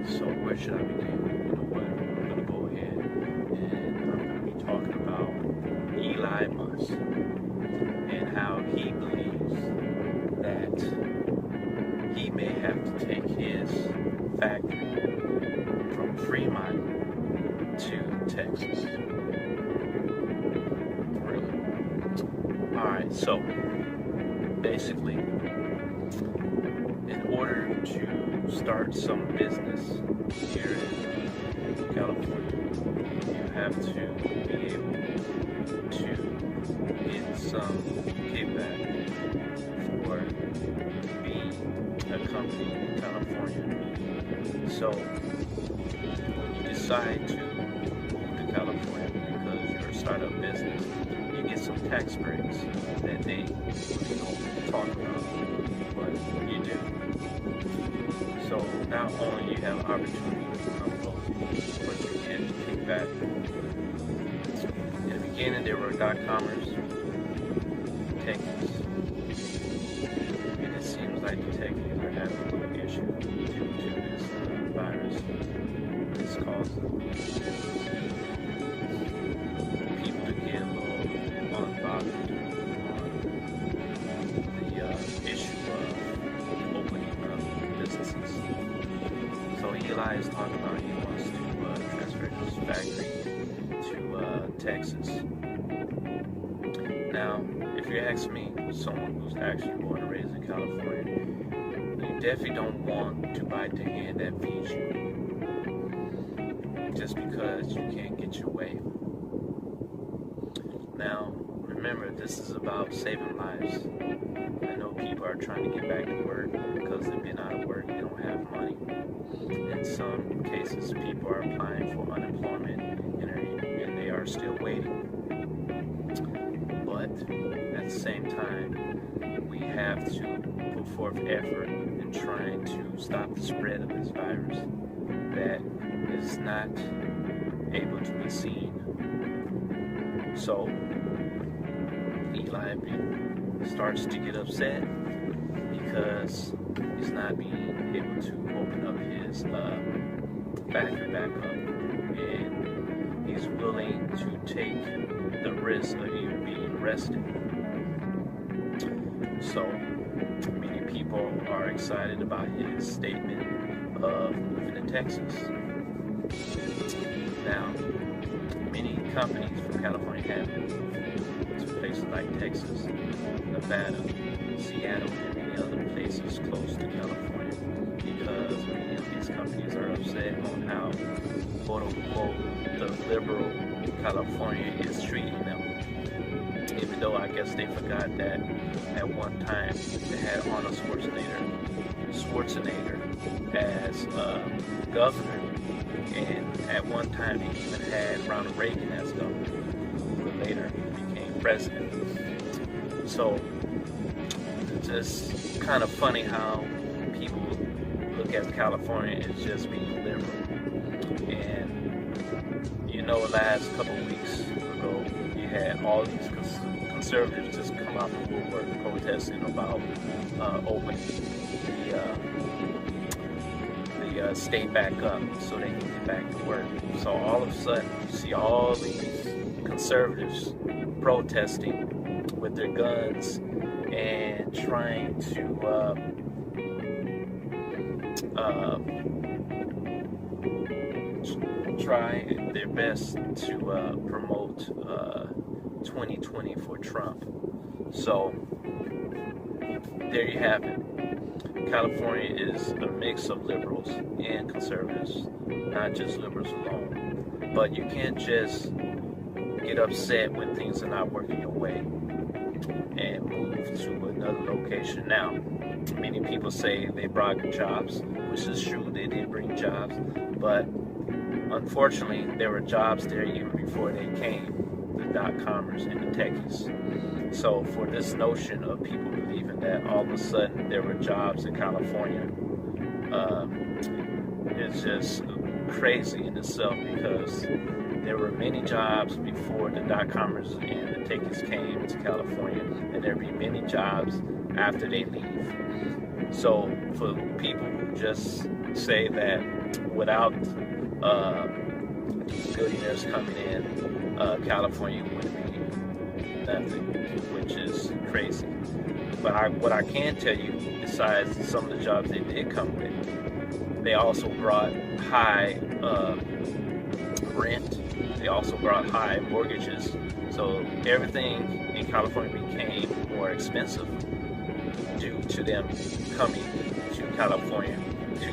So where should I begin? You know what? I'm going to go ahead and I'm going to be talking about Elon Musk and how he believes that he may have to take his factory from Fremont to Texas. Really? Alright, so basically, in order to start some business here in California, you have to be able to get some kickback for being a company in California. So when you decide to move to California because you're a startup business, you get some tax breaks that they don't talk about, but you do. So not only you have opportunity to become wealthy, but you get kickback. In the beginning, there were .comers, techies, and it seems like the techies are having a little issue due to this virus. It's causing people to get a little unbothered on the issue of opening up businesses. So Eli is talking about he wants to transfer his factory to Texas. Now, if you ask me, someone who's actually born and raised in California, you definitely don't want to bite the hand that feeds you just because you can't get your way. Now, remember, this is about saving lives. I know people are trying to get back to work because they've been out of work, they don't have money. In some cases, people are applying for unemployment and they are still waiting. But at the same time, we have to put forth effort in trying to stop the spread of this virus that is not able to be seen. So Eli starts to get upset because he's not being able to open up his factory back up, and he's willing to take the risk of even being arrested. So many people are excited about his statement of moving to Texas. Now, many companies from California have moved to places like Texas, Nevada, Seattle, and many other places close to California because many of these companies are upset on how, quote unquote, the liberal California is treating them. Even though I guess they forgot that at one time they had Arnold Schwarzenegger as governor, and at one time they even had Ronald Reagan as governor, who later became president. So it's just kind of funny how people look at California as just being liberal. And you know, last couple of weeks ago, you had all these conservatives just come out from woodwork protesting about opening the state back up so they can get back to work. So all of a sudden, you see all these conservatives protesting with their guns and trying to try their best to promote 2020 for Trump. So there you have it. California is a mix of liberals and conservatives, not just liberals alone. But you can't just get upset when things are not working your way and move to another location. Now, many people say they brought jobs, which is true, they did bring jobs, but unfortunately, there were jobs there even before they came, the .comers and the techies. So for this notion of people believing that all of a sudden there were jobs in California, it's just crazy in itself because there were many jobs before the .comers and the techies came to California, and there'll be many jobs after they leave. So for people who just say that without these billionaires coming in, California would be nothing, which is crazy. But what I can tell you, besides some of the jobs they did come with, they also brought high rent. They also brought high mortgages. So everything in California became more expensive due to them coming to California to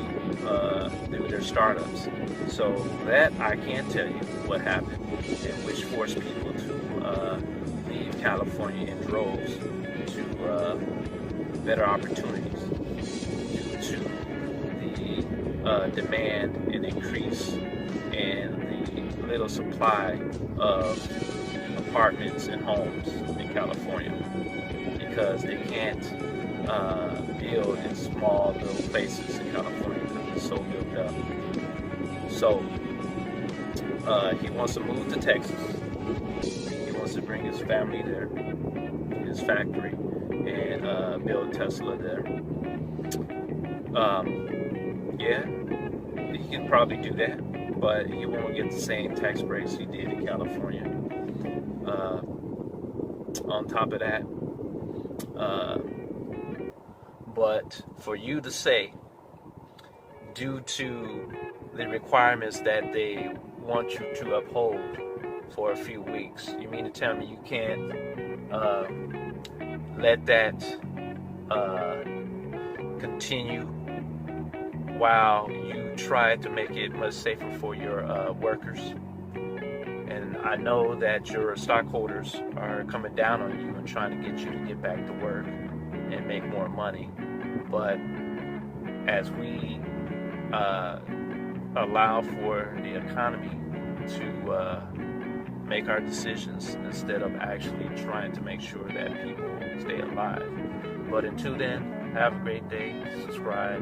do their startups. So that I can tell you what happened, and which forced people to leave California in droves to better opportunities due to the demand and increase and the little supply of apartments and homes in California, because they can't build in small little places in California because it's so built up. So he wants to move to Texas. He wants to bring his family there, his factory, and build Tesla there. Yeah, he can probably do that, but he won't get the same tax breaks he did in California. On top of that, but for you to say, due to the requirements that they want you to uphold for a few weeks, you mean to tell me you can't let that continue while you try to make it much safer for your workers? And I know that your stockholders are coming down on you and trying to get you to get back to work and make more money. But as we allow for the economy to make our decisions instead of actually trying to make sure that people stay alive. But until then, have a great day, subscribe,